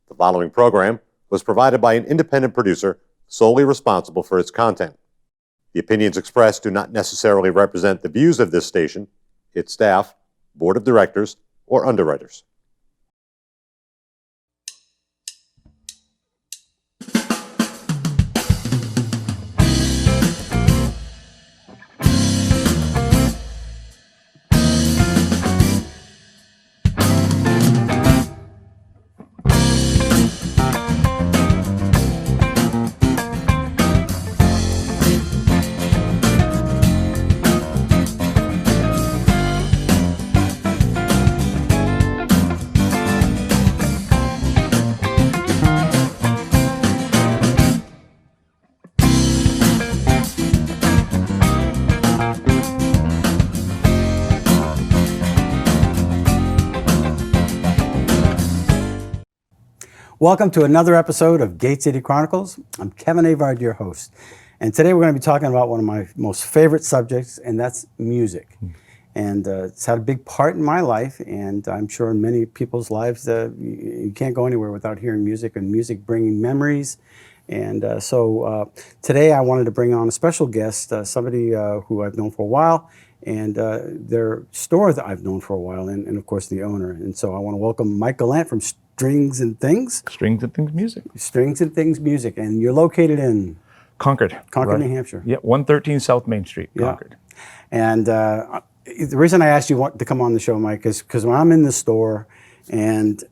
The following program was provided by an independent producer solely responsible for its content. The opinions expressed do not necessarily represent the views of this station, its staff, board of directors, or underwriters. Welcome to another episode of Gate City Chronicles. I'm Kevin Avard, your host. And today we're going to be talking about one of my most favorite subjects, and that's music. And it's had a big part in my life, and I'm sure in many people's lives. You can't go anywhere without hearing music, and music bringing memories. And so today I wanted to bring on a special guest, somebody who I've known for a while, and their store that I've known for a while, and of course the owner. And so I want to welcome Mike Gallant from Strings and Things. Strings and Things Music. Strings and Things Music. And you're located in? Concord. Concord, right. New Hampshire. Yeah, 113 South Main Street, Concord. Yeah. And the reason I asked you to come on the show, Mike, is because when I'm in the store and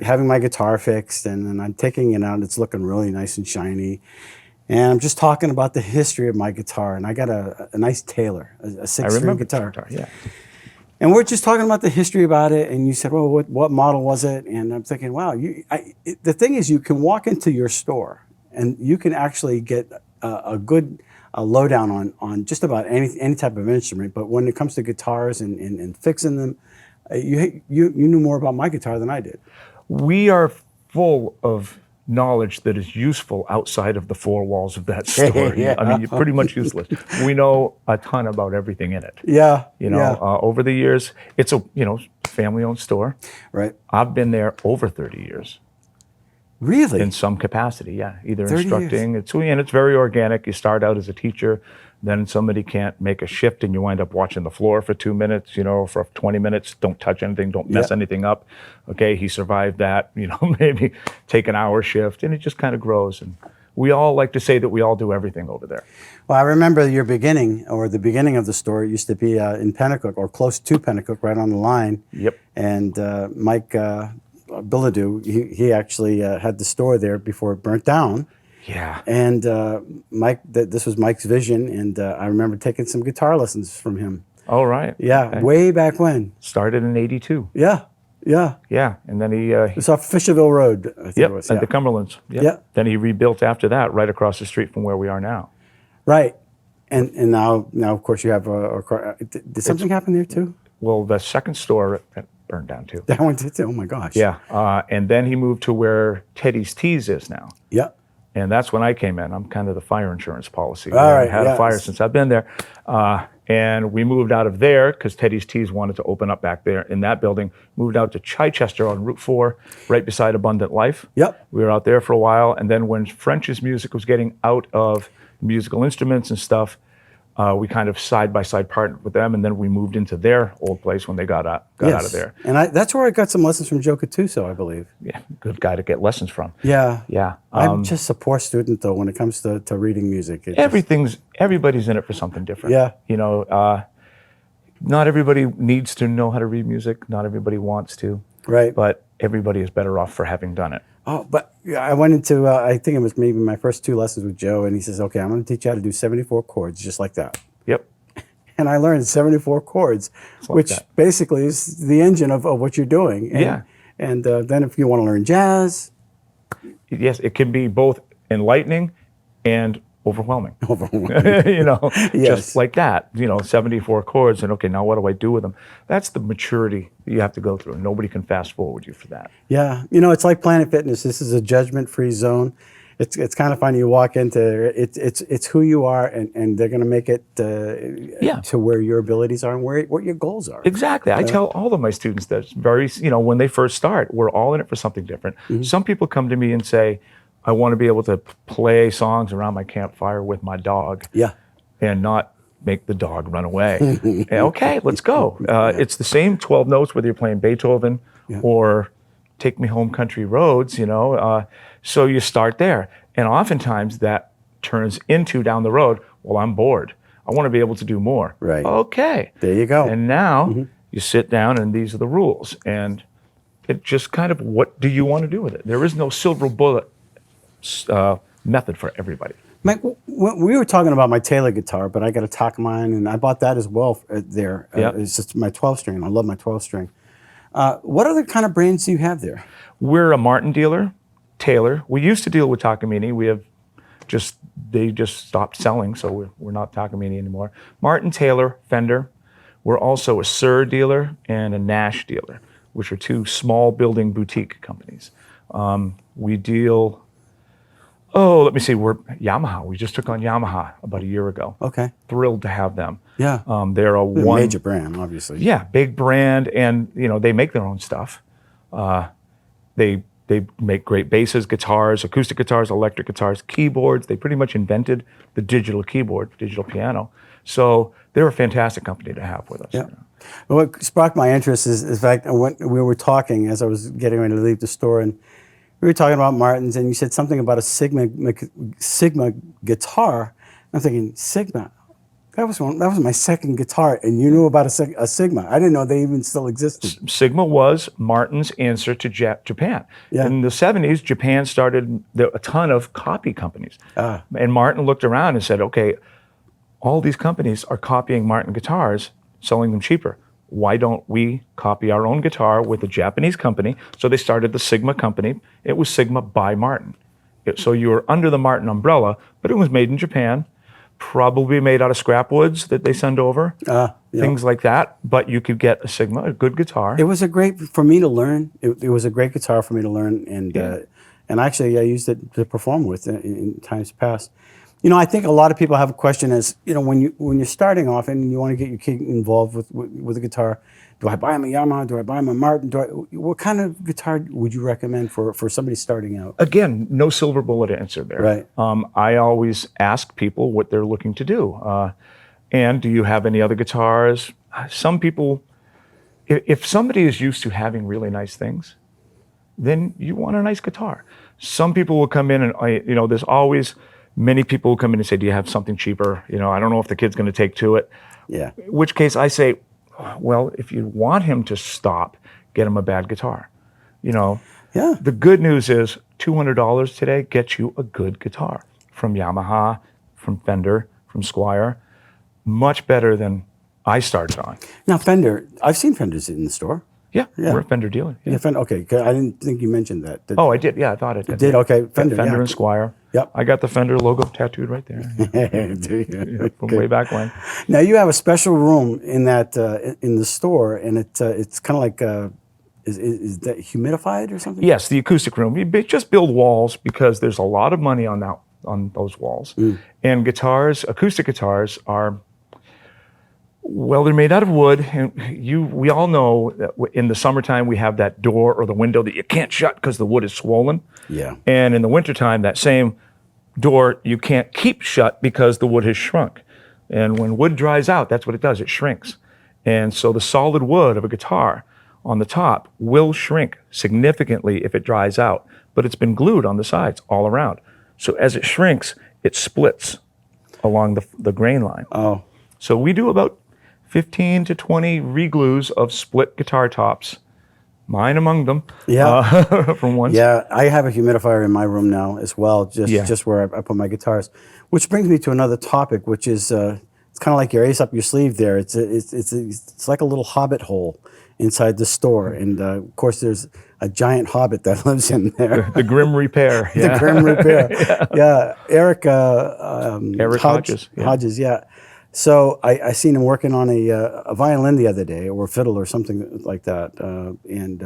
having my guitar fixed and I'm taking it out, it's looking really nice and shiny. And I'm just talking about the history of my guitar. And I got a nice Taylor, a six-string guitar. Yeah. And we're just talking about the history about it, and you said, well, what model was it? And I'm thinking, wow, the thing is, you can walk into your store, and you can actually get a good lowdown on just about any type of instrument. But when it comes to guitars and fixing them, you knew more about my guitar than I did. We are full of knowledge that is useful outside of the four walls of that store. Yeah. I mean, you're pretty much useless. We know a ton about everything in it. Yeah. Over the years, it's a family-owned store. Right. I've been there over 30 years. Really? In some capacity, yeah. Either 30 instructing, it's very organic. You start out as a teacher, then somebody can't make a shift and you wind up watching the floor for 2 minutes, for 20 minutes, don't touch anything, don't mess anything up. Okay, he survived that, maybe take an hour shift, and it just kind of grows. And we all like to say that we all do everything over there. Well, I remember your beginning, or the beginning of the store, used to be in Pennacook, or close to Pennacook, right on the line. Yep. And Mike Billadu, he actually had the store there before it burnt down. Yeah. And Mike, this was Mike's vision, and I remember taking some guitar lessons from him. Oh, right. Yeah, okay. Way back when. Started in '82. Yeah. Yeah, and then he it's off Fisherville Road, I think it was. At the Cumberlands. Yep. Yeah. Then he rebuilt after that, right across the street from where we are now. Right. And now of course you have did something happen there too? Well, the second store burned down too. That one did too. Oh my gosh. Yeah. And then he moved to where Teddy's Tees is now. Yeah. And that's when I came in. I'm kind of the fire insurance policy. All right, I had a fire since I've been there. And we moved out of there because Teddy's Tees wanted to open up back there in that building. Moved out to Chichester on Route 4, right beside Abundant Life. Yep. We were out there for a while. And then when French's music was getting out of musical instruments and stuff, we kind of side-by-side partnered with them, and then we moved into their old place when they got out of there. And that's where I got some lessons from Joe Cattuso, I believe. Yeah, good guy to get lessons from. Yeah. Yeah. I'm just a poor student, though, when it comes to reading music. Everybody's in it for something different. Yeah. Not everybody needs to know how to read music. Not everybody wants to. Right. But everybody is better off for having done it. Oh, but I went into, I think it was maybe my first 2 lessons with Joe, and he says, okay, I'm going to teach you how to do 74 chords, just like that. Yep. And I learned 74 chords, which basically is the engine of what you're doing. And then if you want to learn jazz. Yes, it can be both enlightening and overwhelming. Just like that, 74 chords, and okay, now what do I do with them? That's the maturity you have to go through. Nobody can fast forward you for that. Yeah, it's like Planet Fitness. This is a judgment-free zone. it's kind of funny. You walk into it's who you are, and they're going to make it Yeah. to where your abilities are and what your goals are. Exactly. I tell all of my students that it's very, when they first start, we're all in it for something different. Some people come to me and say, I want to be able to play songs around my campfire with my dog Yeah. and not make the dog run away. Okay, let's go. It's the same 12 notes whether you're playing Beethoven or Take Me Home Country Roads, so you start there. And oftentimes that turns into down the road, well, I'm bored. I want to be able to do more. Right. Okay. There you go. And now you sit down and these are the rules. And it just kind of, what do you want to do with it? There is no silver bullet method for everybody. Mike, we were talking about my Taylor guitar, but I got a Talkmine, and I bought that as well there. It's just my 12-string. I love my 12-string. What other kind of brands do you have there? We're a Martin dealer, Taylor. We used to deal with Takamine. They just stopped selling, so we're not Takamine anymore. Martin, Taylor, Fender. We're also a Sir dealer and a Nash dealer, which are two small building boutique companies. We deal, we're Yamaha. We just took on Yamaha about a year ago. Okay. Thrilled to have them. Yeah. They're a major brand, obviously. Yeah, big brand, and they make their own stuff. They make great basses, guitars, acoustic guitars, electric guitars, keyboards. They pretty much invented the digital keyboard, digital piano. So they're a fantastic company to have with us. Yeah. Well, what sparked my interest is, in fact, when we were talking as I was getting ready to leave the store, and we were talking about Martins, and you said something about a Sigma guitar. I'm thinking, Sigma? That was my second guitar, and you knew about a Sigma. I didn't know they even still existed. Sigma was Martin's answer to Japan. Yeah. In the 70s, Japan started a ton of copy companies. And Martin looked around and said, okay, all these companies are copying Martin guitars, selling them cheaper. Why don't we copy our own guitar with a Japanese company? So they started the Sigma company. It was Sigma by Martin. So you were under the Martin umbrella, but it was made in Japan. Probably made out of scrap woods that they send over, things like that. But you could get a Sigma, a good guitar. It was for me to learn. It was a great guitar for me to learn, and actually I used it to perform with in times past. I think a lot of people have a question as when you're starting off and you want to get your kid involved with a guitar. Do I buy him a Yamaha? Do I buy him a Martin? What kind of guitar would you recommend for somebody starting out? Again, no silver bullet answer there. Right. I always ask people what they're looking to do. And do you have any other guitars? Some people, if somebody is used to having really nice things, then you want a nice guitar. Some people will come in and, there's always many people who come in and say, do you have something cheaper? I don't know if the kid's going to take to it. Yeah. In which case I say, well, if you want him to stop, get him a bad guitar. Yeah. The good news is $200 today gets you a good guitar from Yamaha, from Fender, from Squier. Much better than I started on. Now Fender, I've seen Fenders in the store. Yeah. We're a Fender dealer. Yeah, Fender. Okay, I didn't think you mentioned that. I did. Yeah, I thought I did. Did okay, Fender. Fender and Squier. Yep. I got the Fender logo tattooed right there. From way back when. Now you have a special room in that in the store, and it's kind of like is that humidified or something? Yes, the acoustic room. You just build walls because there's a lot of money on those walls. And acoustic guitars are. Well, they're made out of wood, and we all know that in the summertime we have that door or the window that you can't shut because the wood is swollen. Yeah. And in the wintertime, that same door you can't keep shut because the wood has shrunk. And when wood dries out, that's what it does, it shrinks. And so the solid wood of a guitar on the top will shrink significantly if it dries out, but it's been glued on the sides all around. So as it shrinks, it splits along the grain line. Oh. So we do about 15 to 20 re-glues of split guitar tops, mine among them. Yeah. From once. Yeah, I have a humidifier in my room now as well, just where I put my guitars. Which brings me to another topic, which is it's kind of like your ace up your sleeve there. It's like a little hobbit hole inside the store, and of course there's a giant hobbit that lives in there. The Grim Repair. The Grim Repair. Yeah, Eric Hodges. Hodges, yeah. So I seen him working on a violin the other day, or a fiddle or something like that, and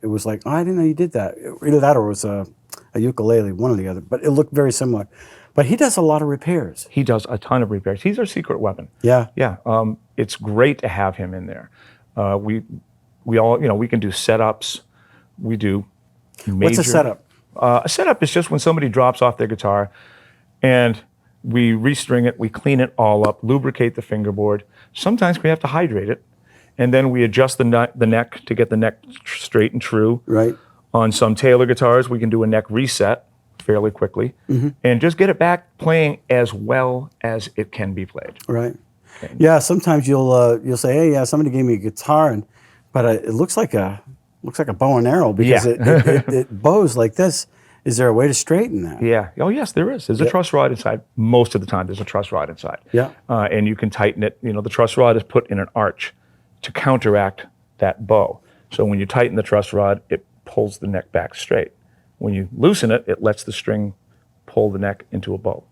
it was like, oh, I didn't know you did that. Either that or it was a a ukulele, one or the other, but it looked very similar. But he does a lot of repairs. He does a ton of repairs. He's our secret weapon. Yeah. Yeah, it's great to have him in there. We all, we can do setups. We do major. What's a setup? A setup is just when somebody drops off their guitar, and we restring it, we clean it all up, lubricate the fingerboard. Sometimes we have to hydrate it, and then we adjust the neck to get the neck straight and true. Right. On some Taylor guitars, we can do a neck reset fairly quickly, and just get it back playing as well as it can be played. Right. Yeah. Sometimes you'll say, "Hey, yeah, somebody gave me a guitar, but it looks like a bow and arrow because it bows like this. Is there a way to straighten that?" Yeah. Oh, yes, there is. There's a truss rod inside. Most of the time, there's a truss rod inside. Yeah. And you can tighten it. The truss rod is put in an arch to counteract that bow. So when you tighten the truss rod, it pulls the neck back straight. When you loosen it, it lets the string pull the neck into a bow.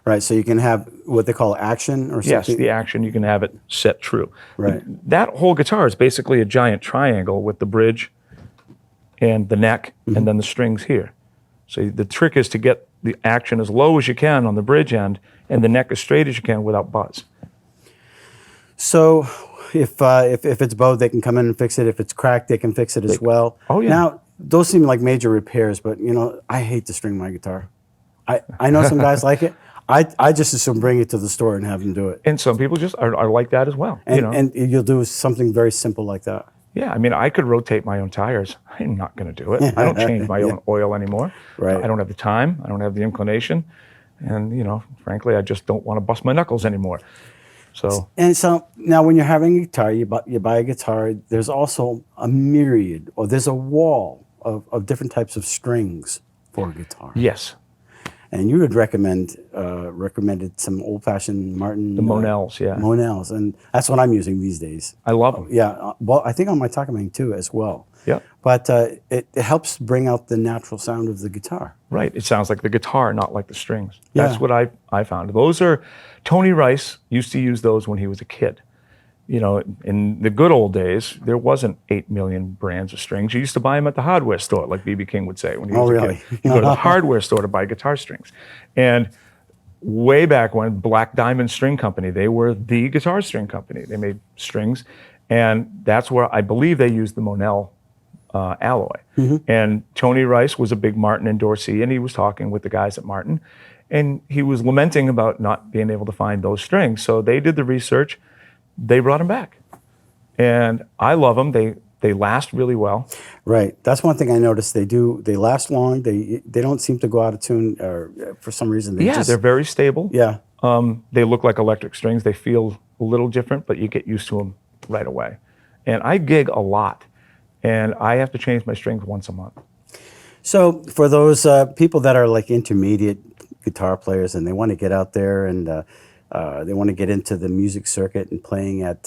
Right, so you can have what they call action or something? Yes, the action, you can have it set true. Right. That whole guitar is basically a giant triangle with the bridge and the neck and then the strings here. So the trick is to get the action as low as you can on the bridge end and the neck as straight as you can without buzz. So if it's bowed, they can come in and fix it. If it's cracked, they can fix it as well. Oh, yeah. Now, those seem like major repairs, but I hate to string my guitar. I know some guys like it. I just assume bring it to the store and have them do it. And some people just are like that as well. And you'll do something very simple like that. Yeah, I mean, I could rotate my own tires. I'm not going to do it. I don't change my own oil anymore. Right. I don't have the time. I don't have the inclination. And, frankly, I just don't want to bust my knuckles anymore. So Now when you're having a guitar, you buy a guitar, there's also a myriad, or there's a wall of different types of strings for a guitar. yes, And you would recommended some old-fashioned Martin. the Monels, yeah. Monels, and that's what I'm using these days. I love them. Yeah, well, I think on my Takamine too as well. Yeah. But it helps bring out the natural sound of the guitar. Right. It sounds like the guitar, not like the strings. Yeah. That's what I found. Tony Rice used to use those when he was a kid. In the good old days, there wasn't 8 million brands of strings. You used to buy them at the hardware store, like B.B. King would say when he was a really? kid. You go to the hardware store to buy guitar strings. And way back when, Black Diamond String Company, they were the guitar string company. They made strings. And that's where I believe they used the Monel alloy. And Tony Rice was a big Martin endorsee, and he was talking with the guys at Martin. And he was lamenting about not being able to find those strings. So they did the research. They brought them back, and I love them. They last really well. Right. That's one thing I noticed. They last long. They don't seem to go out of tune, or for some reason. They're very stable. Yeah. They look like electric strings. They feel a little different, but you get used to them right away. And I gig a lot, and I have to change my strings once a month. So for those people that are like intermediate guitar players and they want to get out there and they want to get into the music circuit and playing at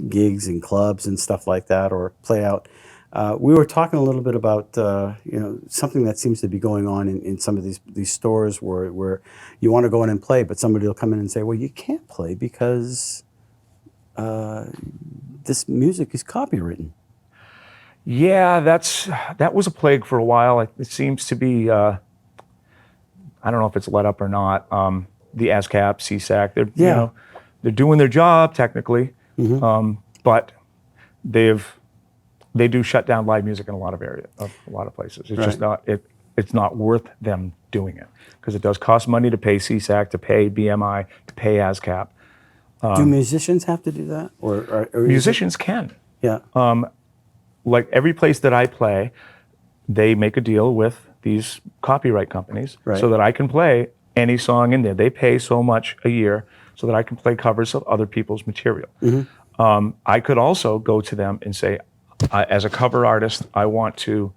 gigs and clubs and stuff like that, or play out. We were talking a little bit about something that seems to be going on in some of these stores where you want to go in and play, but somebody will come in and say, "Well, you can't play because this music is copywritten." Yeah, that was a plague for a while. It seems to be. I don't know if it's let up or not. The ASCAP, CSAC, they're doing their job technically, but they do shut down live music in a lot of places. It's just not it's not worth them doing it because it does cost money to pay CSAC, to pay BMI, to pay ASCAP. Do musicians have to do that, or Musicians can. Yeah. Like every place that I play, they make a deal with these copyright companies so that I can play any song in there. They pay so much a year so that I can play covers of other people's material. I could also go to them and say, as a cover artist, I want to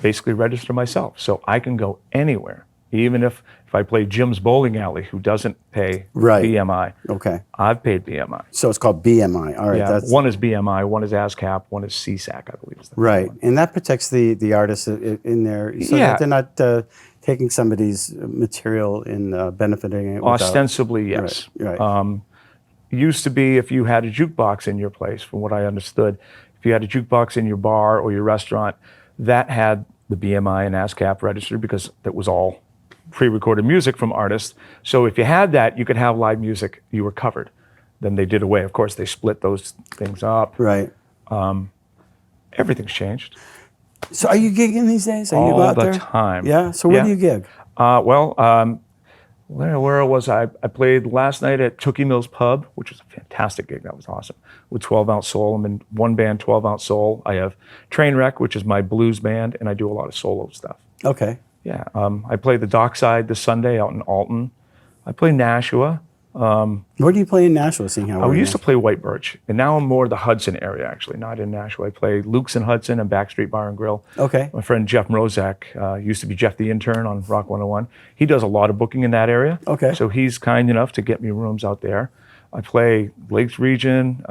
basically register myself. So I can go anywhere. Even if I play Jim's Bowling Alley, who doesn't pay BMI. Okay. I've paid BMI. So it's called BMI. All right. Yeah, one is BMI, one is ASCAP, one is CSAC, I believe. Is the Right. one. And that protects the artists in there so that they're not taking somebody's material and benefiting it. Ostensibly, yes. Right. Used to be if you had a jukebox in your place, from what I understood, if you had a jukebox in your bar or your restaurant, that had the BMI and ASCAP registered because that was all pre-recorded music from artists. So if you had that, you could have live music, you were covered. Then they did away. Of course, they split those things up. Right. Everything's changed. So are you gigging these days? Are you All out the there? time. Yeah. So where Yeah. do you gig? Where was I? I played last night at Tookie Mills Pub, which was a fantastic gig. That was awesome. With 12 Ounce Soul. I'm in one band, 12 Ounce Soul. I have Trainwreck, which is my blues band, and I do a lot of solo stuff. Okay. Yeah. I play the Dockside this Sunday out in Alton. I play Nashua. Where do you play in Nashville? Seeing how I used to play White Birch, and now I'm more the Hudson area, actually, not in Nashua. I play Luke's in Hudson and Backstreet Bar and Grill. Okay. My friend Jeff Mrozak used to be Jeff the Intern on Rock 101. He does a lot of booking in that area. Okay. So he's kind enough to get me rooms out there. I play Lakes Region,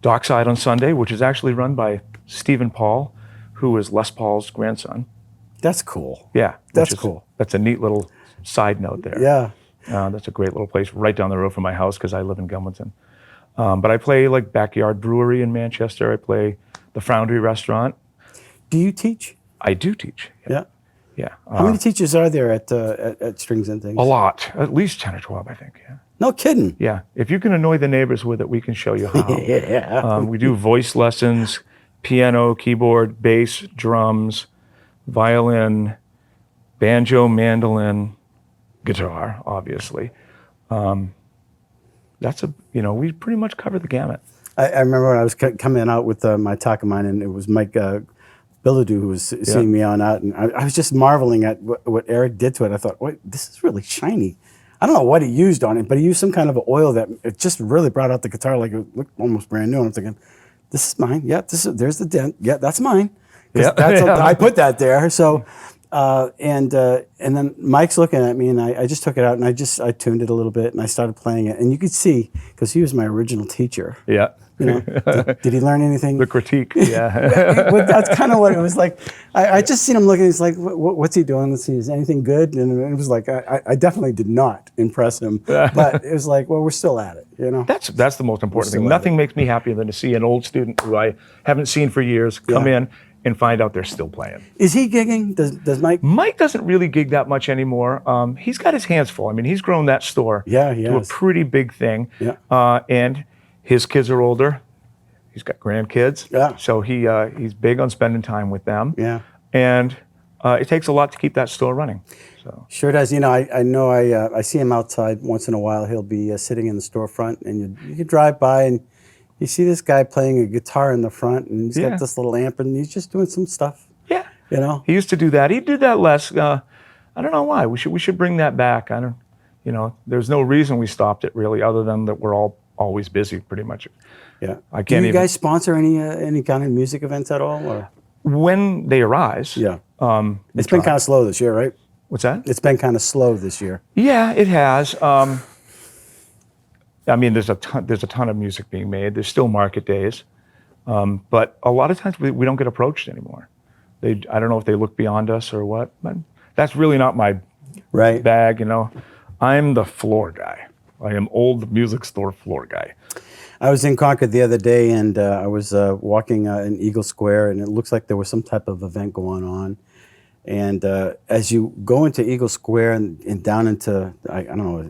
Dockside on Sunday, which is actually run by Stephen Paul, who is Les Paul's grandson. That's cool. Yeah. That's cool. That's a neat little side note there. Yeah. That's a great little place right down the road from my house because I live in Gallant. But I play like Backyard Brewery in Manchester. I play the Foundry Restaurant. Do you teach? I do teach. Yeah. Yeah. How many teachers are there at Strings and Things? A lot. At least 10 or 12, I think. Yeah. No kidding. Yeah. If you can annoy the neighbors with it, we can show you how. Yeah. We do voice lessons, piano, keyboard, bass, drums, violin, banjo, mandolin, guitar, obviously. We pretty much cover the gamut. I remember when I was coming out with my talk of mine, and it was Mike Billadu who was seeing me on out, and I was just marveling at what Eric did to it. I thought, wait, this is really shiny. I don't know what he used on it, but he used some kind of oil that it just really brought out the guitar like it looked almost brand new. And I'm thinking, this is mine. Yeah, there's the dent. Yeah, that's mine. Yeah. I put that there. So. And then Mike's looking at me, and I just took it out and I tuned it a little bit and I started playing it, and you could see because he was my original teacher. Yeah. You know, did he learn anything? The critique. Yeah. But that's kind of what it was like. I just seen him looking. He's like, "What's he doing? Let's see, is anything good?" And it was like, I definitely did not impress him. But it was like, well, we're still at it. You know. That's the most important thing. still at Nothing makes me happier than to see an old student who I haven't seen for years come in and find out they're still playing. Is he gigging? Does Mike? Mike doesn't really gig that much anymore. He's got his hands full. I mean, he's grown that store He to a has. pretty big thing. Yeah. And his kids are older. He's got grandkids. Yeah. So he's big on spending time with them. Yeah. And it takes a lot to keep that store running. So Sure does. You know, I see him outside once in a while. He'll be sitting in the storefront, and you drive by and you see this guy playing a guitar in the front, and he's got this little amp, and he's just doing some stuff. yeah. You know. He used to do that. He did that less. I don't know why. We should bring that back. There's no reason we stopped it really, other than that we're all always busy pretty much. Yeah. I Do can't you even. guys sponsor any kind of music events at all? Or? When they arise. Yeah. We It's been try. kind of slow this year, right? What's that? It's been kind of slow this year. Yeah, it has. I mean, there's a ton of music being made. There's still market days, but a lot of times we don't get approached anymore. I don't know if they look beyond us or what, but that's really not my Right. bag. I'm the floor guy. I am old music store floor guy. I was in Concord the other day, and I was walking in Eagle Square, and it looks like there was some type of event going on. And as you go into Eagle Square and down into, I don't know,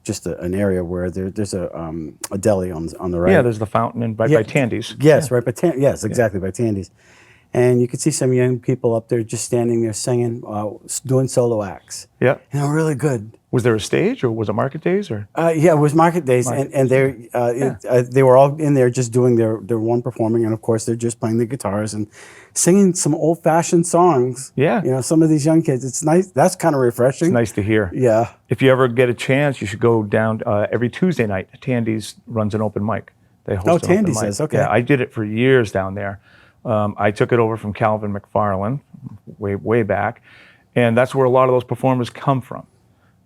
just an area where there's a deli on the right. Yeah, there's the fountain and by Tandy's. Yes, right by yes, exactly, by Tandy's. And you could see some young people up there just standing there singing, doing solo acts. Yeah. And they're really good. Was there a stage or was it market days or? Yeah, it was market days, and they were all in there just doing their one performing, and of course they're just playing the guitars and singing some old-fashioned songs. Yeah. Some of these young kids, it's nice. That's kind of refreshing. It's nice to hear. Yeah. If you ever get a chance, you should go down every Tuesday night. Tandy's runs an open mic. They host an open Tandy's mic. does, okay. Yeah, I did it for years down there. I took it over from Calvin McFarlane way back, and that's where a lot of those performers come from.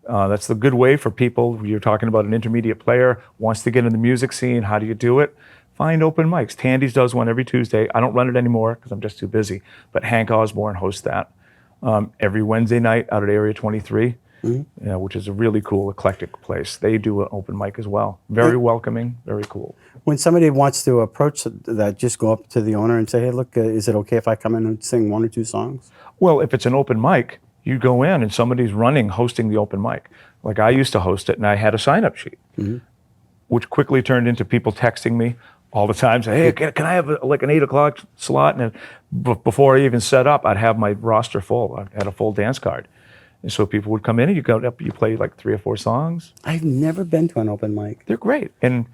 That's the good way for people. You're talking about an intermediate player, wants to get in the music scene. How do you do it? Find open mics. Tandy's does one every Tuesday. I don't run it anymore because I'm just too busy, but Hank Osborne hosts that every Wednesday night out at Area 23. which is a really cool, eclectic place. They do an open mic as well. Very welcoming, very cool. When somebody wants to approach that, just go up to the owner and say, hey, look, is it okay if I come in and sing 1 or 2 songs? Well, if it's an open mic, you go in and somebody's hosting the open mic. Like I used to host it, and I had a sign-up sheet, which quickly turned into people texting me all the time, saying, hey, can I have like an 8 o'clock slot? And before I even set up, I'd have my roster full. I had a full dance card. And so people would come in and you go up, you play like 3 or 4 songs. I've never been to an open mic. They're great. And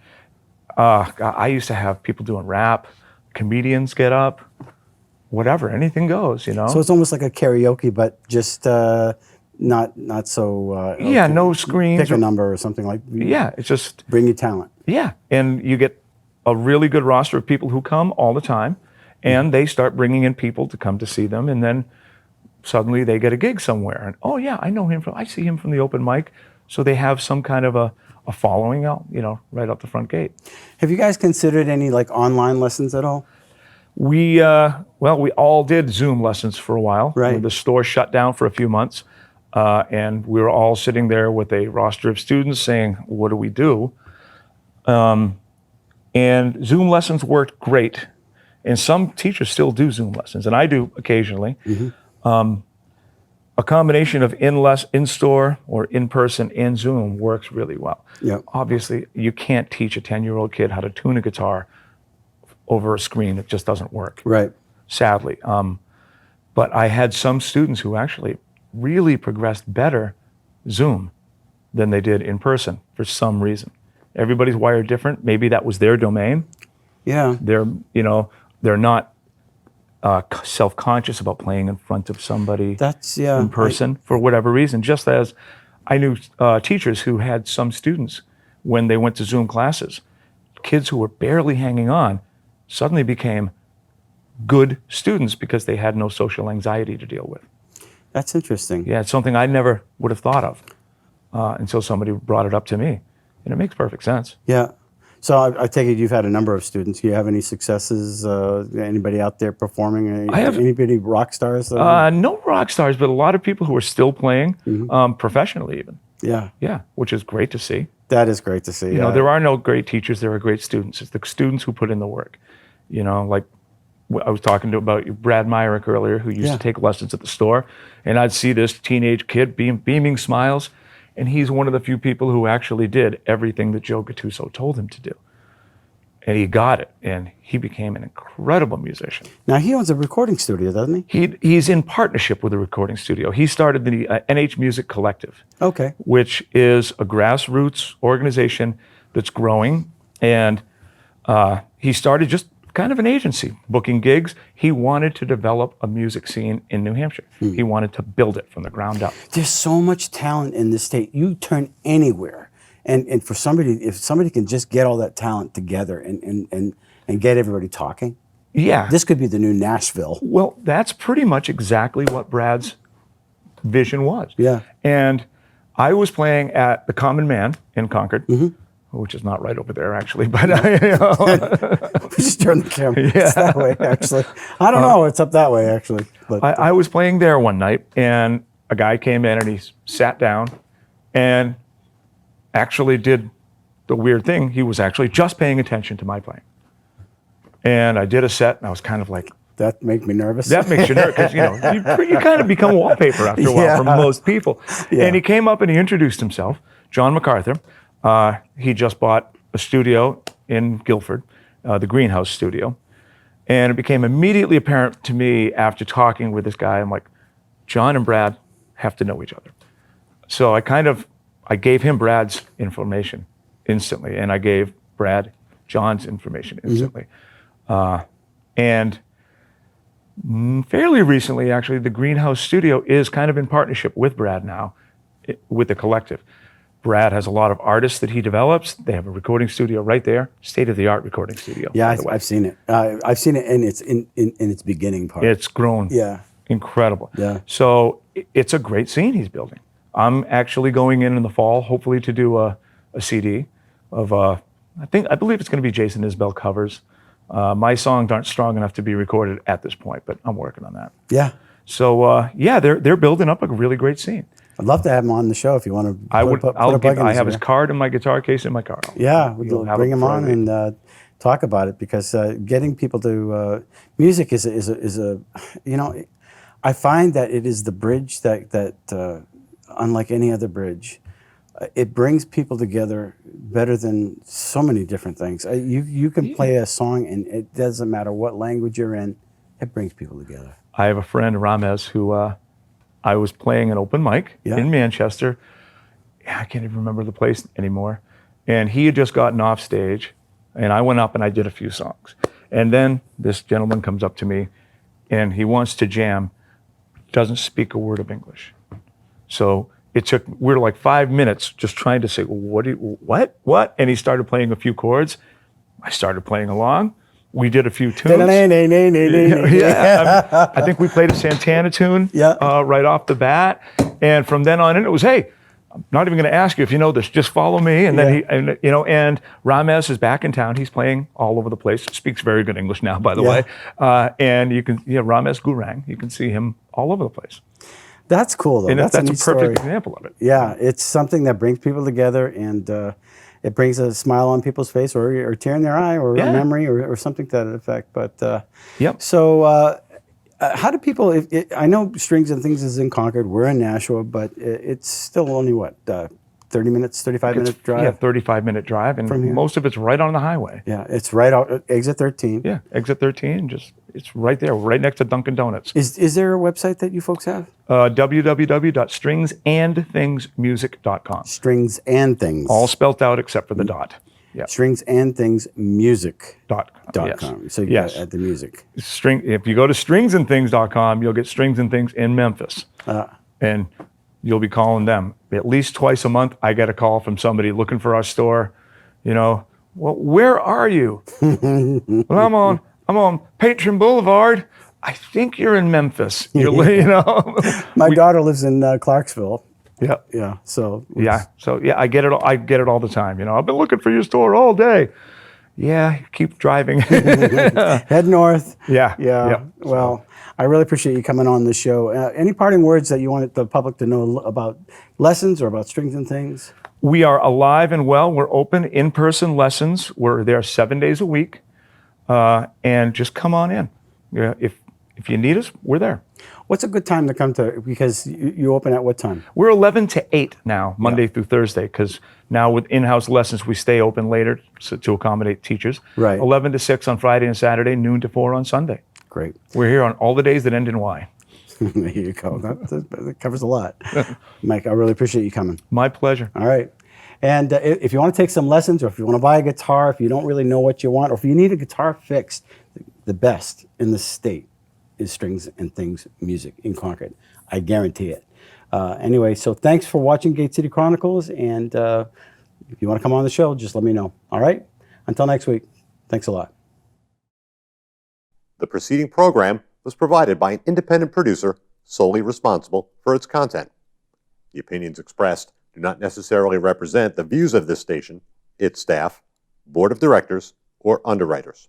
I used to have people doing rap, comedians get up, whatever, anything goes, you know? So it's almost like a karaoke, but just not so... yeah, no screens. Pick a number or something like... Yeah, it's just... Bring your talent. Yeah, and you get a really good roster of people who come all the time, and they start bringing in people to come to see them, and then suddenly they get a gig somewhere. And, oh yeah, I see him from the open mic. So they have some kind of a following out, right out the front gate. Have you guys considered any like online lessons at all? We all did Zoom lessons for a while. Right. The store shut down for a few months, and we were all sitting there with a roster of students saying, what do we do? And Zoom lessons worked great. And some teachers still do Zoom lessons, and I do occasionally. A combination of in-store or in-person and Zoom works really well. Yep. Obviously, you can't teach a 10-year-old kid how to tune a guitar over a screen. It just doesn't work. Right. Sadly. But I had some students who actually really progressed better Zoom than they did in person for some reason. Everybody's wired different. Maybe that was their domain. Yeah. They're not self-conscious about playing in front of somebody in person for whatever reason. Just as I knew teachers who had some students when they went to Zoom classes, kids who were barely hanging on suddenly became good students because they had no social anxiety to deal with. That's interesting. Yeah, it's something I never would have thought of until somebody brought it up to me. And it makes perfect sense. Yeah. So I take it you've had a number of students. Do you have any successes? Anybody out there performing? Anybody rock stars? No rock stars, but a lot of people who are still playing professionally even. Yeah. Yeah, which is great to see. That is great to see. There are no great teachers. There are great students. It's the students who put in the work. Like I was talking about Brad Myrick earlier, who used to take lessons at the store, and I'd see this teenage kid beaming smiles. And he's one of the few people who actually did everything that Joe Gattuso told him to do. And he got it, and he became an incredible musician. Now, he owns a recording studio, doesn't he? He's in partnership with a recording studio. He started the NH Music Collective, okay, which is a grassroots organization that's growing. And he started just kind of an agency, booking gigs. He wanted to develop a music scene in New Hampshire. He wanted to build it from the ground up. There's so much talent in this state. You turn anywhere. And for somebody, if somebody can just get all that talent together and get everybody talking, yeah, this could be the new Nashville. Well, that's pretty much exactly what Brad's vision was. Yeah. And I was playing at the Common Man in Concord, which is not right over there, actually. But just turn the camera. Yeah. It's that way, actually. I don't know. It's up that way, actually. But I was playing there one night, and a guy came in, and he sat down, and actually did the weird thing. He was actually just paying attention to my playing. And I did a set, and I was kind of like, that makes me nervous. That makes you nervous, because you kind of become wallpaper after a while for most people. Yeah. And he came up and he introduced himself, John MacArthur. He just bought a studio in Guilford, the Greenhouse Studio. And it became immediately apparent to me after talking with this guy, I'm like, John and Brad have to know each other. So I gave him Brad's information instantly, and I gave Brad John's information instantly. And fairly recently, actually, the Greenhouse Studio is kind of in partnership with Brad now, with the collective. Brad has a lot of artists that he develops. They have a recording studio right there, state-of-the-art recording studio. Yeah, I've seen it. I've seen it in its beginning part. It's grown. Yeah. Incredible. Yeah. So it's a great scene he's building. I'm actually going in the fall, hopefully, to do a CD of I believe it's going to be Jason Isbell covers. My songs aren't strong enough to be recorded at this point, but I'm working on that. Yeah. So they're building up a really great scene. I'd love to have him on the show if you want to. I would. I have his ear. card and my guitar case in my car. Yeah, You'll we'll have bring it him for a on week. and talk about it because getting people to music is a you know, I find that it is the bridge that unlike any other bridge, it brings people together better than so many different things. You can play a song and it doesn't matter what language you're in, it brings people together. I have a friend, Rames, who I was playing an open mic Yeah. in Manchester. I can't even remember the place anymore. And he had just gotten off stage, and I went up and I did a few songs. And then this gentleman comes up to me, and he wants to jam, doesn't speak a word of English. So we were like 5 minutes just trying to say, what? And he started playing a few chords. I started playing along. We did a few tunes. Yeah, I think we played a Santana tune right off the bat. And from then on in, it was, hey, I'm not even going to ask you if you know this, just follow me. And then and Rames is back in town. He's playing all over the place. Speaks very good English now, by the way. And you can, Rames Gurang, you can see him all over the place. That's cool, though. And that's a neat perfect story. example of it. Yeah, it's something that brings people together and it brings a smile on people's face or a tear in their eye or a memory or something to that effect. But so how do people, I know Strings and Things is in Concord, we're in Nashua, but it's still only what, 30 minutes, 35-minute drive? Yeah, 35-minute drive, and from here? most of it's right on the highway. Yeah, it's right out, exit 13. Yeah, exit 13, it's right there, right next to Dunkin' Donuts. Is there a website that you folks have? www.stringsandthingsmusic.com. Strings and Things. All spelt out except for the dot. Yeah. Stringsandthingsmusic.com. So you got at the music. If you go to stringsandthings.com, you'll get Strings and Things in Memphis. And you'll be calling them. At least twice a month, I get a call from somebody looking for our store. Well, where are you? Well, I'm on Patron Boulevard. I think you're in Memphis. My daughter lives in Clarksville. Yeah. Yeah. So I get it. I get it all the time. I've been looking for your store all day. Yeah, keep driving. Head north. Yeah. Well, I really appreciate you coming on the show. Any parting words that you want the public to know about lessons or about Strings and Things? We are alive and well. We're open in-person lessons. We're there 7 days a week, and just come on in. If you need us, we're there. What's a good time to come to? Because you open at what time? We're 11 to 8 now, Monday through Thursday, because now with in-house lessons, we stay open later to accommodate teachers. Right. 11 to 6 on Friday and Saturday, noon to 4 on Sunday. Great. We're here on all the days that end in Y. There you go. That covers a lot. Mike, I really appreciate you coming. My pleasure. All right. And if you want to take some lessons or if you want to buy a guitar, if you don't really know what you want, or if you need a guitar fixed, the best in the state is Strings and Things Music in Concord. I guarantee it. Anyway, so thanks for watching Gate City Chronicles. And if you want to come on the show, just let me know. All right? Until next week, thanks a lot. The preceding program was provided by an independent producer solely responsible for its content. The opinions expressed do not necessarily represent the views of this station, its staff, board of directors, or underwriters.